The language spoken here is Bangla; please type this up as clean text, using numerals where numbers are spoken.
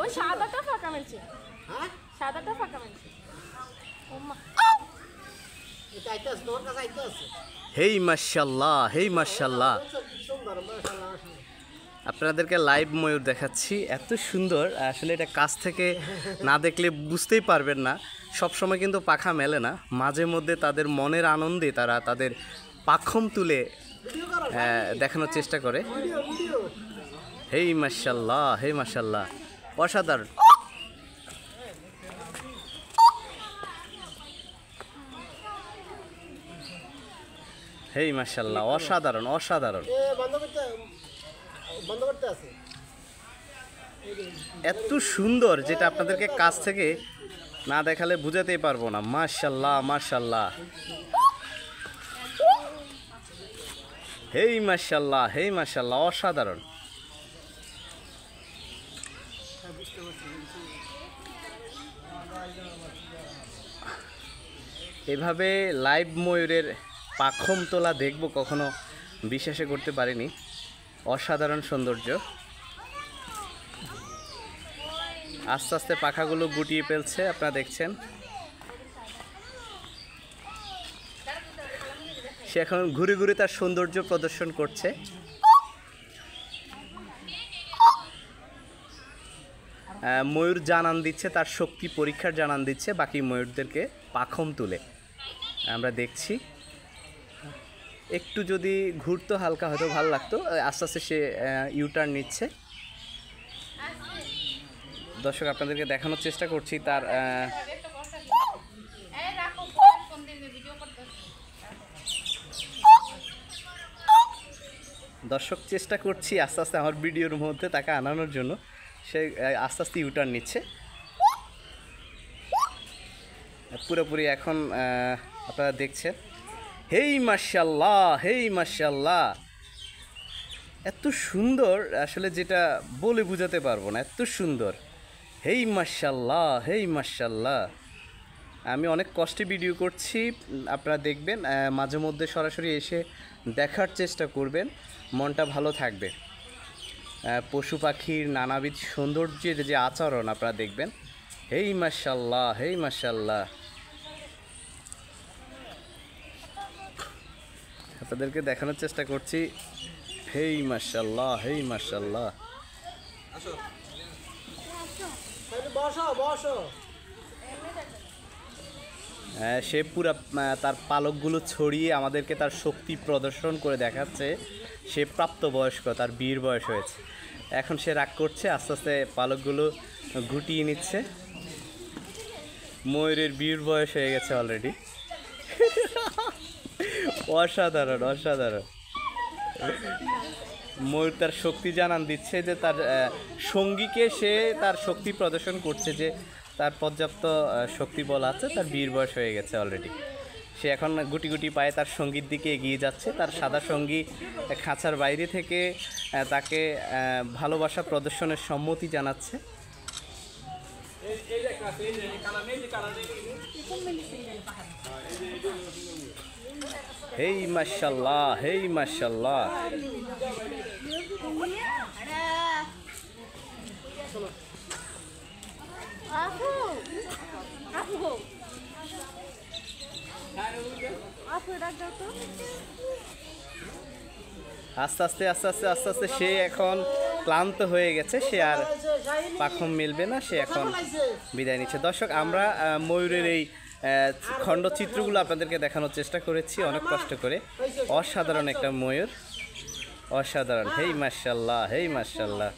ওই সাদাটা ফাঁকা মেলছে। হ্যাঁ সাদাটা ফাঁকা মেলছে। ওমা এটা আইতাছে তোমার কাছে আইতাছে। হেই মাশাআল্লাহ, হেই মাশাআল্লাহ। আপনাদেরকে লাইভ ময়ূর দেখাচ্ছি, এত সুন্দর। আসলে এটা কাছ থেকে না দেখলে বুঝতেই পারবেন না। সব সময় কিন্তু পাখা মেলে না, মাঝে মধ্যে তাদের মনের আনন্দে তারা তাদের পাখম তুলে দেখানোর চেষ্টা করে। হেই মাশাআল্লাহ, হেই মাশাআল্লাহ, অসাধারণ। হেই মাশাআল্লাহ, অসাধারণ অসাধারণ। এত সুন্দর যেটা আপনাদেরকে কাছ থেকে না দেখালে বুঝাতেই পারবো না। মাশাআল্লাহ মাশাআল্লাহ, হেই মাশাআল্লাহ, হেই মাশাআল্লাহ, অসাধারণ। এভাবে লাইভ ময়ূরের পাখম তোলা দেখবো কখনো বিশ্বাসই করতে পারিনি। অসাধারণ সৌন্দর্য। আস্তে আস্তে পাখাগুলো গুটিয়ে ফেলছে, আপনারা দেখছেন। সে এখন ঘুরে ঘুরে তার সৌন্দর্য প্রদর্শন করছে। ময়ূর জানান দিচ্ছে, তার শক্তি পরীক্ষার জানান দিচ্ছে বাকি ময়ূরদেরকে পাখম তুলে। আমরা দেখছি একটু যদি ঘুরতো হালকা হয়তো ভালো লাগতো। আস্তে আস্তে সে ইউটার্ন নিচ্ছে। দর্শক আপনাদেরকে দেখানোর চেষ্টা করছি তার দর্শক চেষ্টা করছি আস্তে আস্তে আমার ভিডিওর মধ্যে তাকে আনানোর জন্য। সে আস্তে আস্তে ইউটার্ন নিচ্ছে পুরোপুরি। এখন আপনারা দেখছেন। হেই মাশাআল্লাহ, হেই মাশাআল্লাহ, এত সুন্দর আসলে যেটা বলে বোঝাতে পারবো না, এত সুন্দর। হেই মাশাআল্লাহ, হেই মাশাআল্লাহ। আমি অনেক কষ্টে ভিডিও করছি, আপনারা দেখবেন। মাঝে মধ্যে সরাসরি এসে দেখার চেষ্টা করবেন, মনটা ভালো থাকবে। পশু পাখির নানাবিধ সৌন্দর্যের যে আচরণ আপনারা দেখবেন। হেই মাশাআল্লাহ, হেই মাশাআল্লাহ। আপনাদেরকে দেখানোর চেষ্টা করছি। হেই মাশাআল্লাহ, হেই মাশাআল্লাহ। সে পুরা তার পালকগুলো ছড়িয়ে আমাদেরকে তার শক্তি প্রদর্শন করে দেখাচ্ছে। সে প্রাপ্তবয়স্ক, তার বীর বয়স হয়েছে। এখন সে রাগ করছে, আস্তে আস্তে পালকগুলো গুটিয়ে নিচ্ছে। ময়ূরের বীর বয়স হয়ে গেছে অলরেডি। অসাধারণ অসাধারণ। ময়ূর তার শক্তি জানান দিচ্ছে যে তার সঙ্গীকে সে তার শক্তি প্রদর্শন করছে যে তার পর্যাপ্ত শক্তি বল আছে, তার বীর বয়স হয়ে গেছে অলরেডি। সে এখন গুটি গুটি পায়ে তার সঙ্গীর দিকে এগিয়ে যাচ্ছে। তার সাদা সঙ্গী খাঁচার বাইরে থেকে তাকে ভালোবাসা প্রদর্শনের সম্মতি জানাচ্ছে। হেই মাশাআল্লাহ, হেই মাশাআল্লাহ। আস্তে আস্তে আস্তে আস্তে আস্তে আস্তে সে এখন ক্লান্ত হয়ে গেছে, সে আর পাখম মিলবে না, সে এখন বিদায় নিচ্ছে। দর্শক আমরা ময়ূরের এই খণ্ডচিত্রগুলো আপনাদেরকে দেখানোর চেষ্টা করেছি অনেক কষ্ট করে। অসাধারণ একটা ময়ূর, অসাধারণ। হেই মাশাআল্লাহ, হেই মাশাআল্লাহ।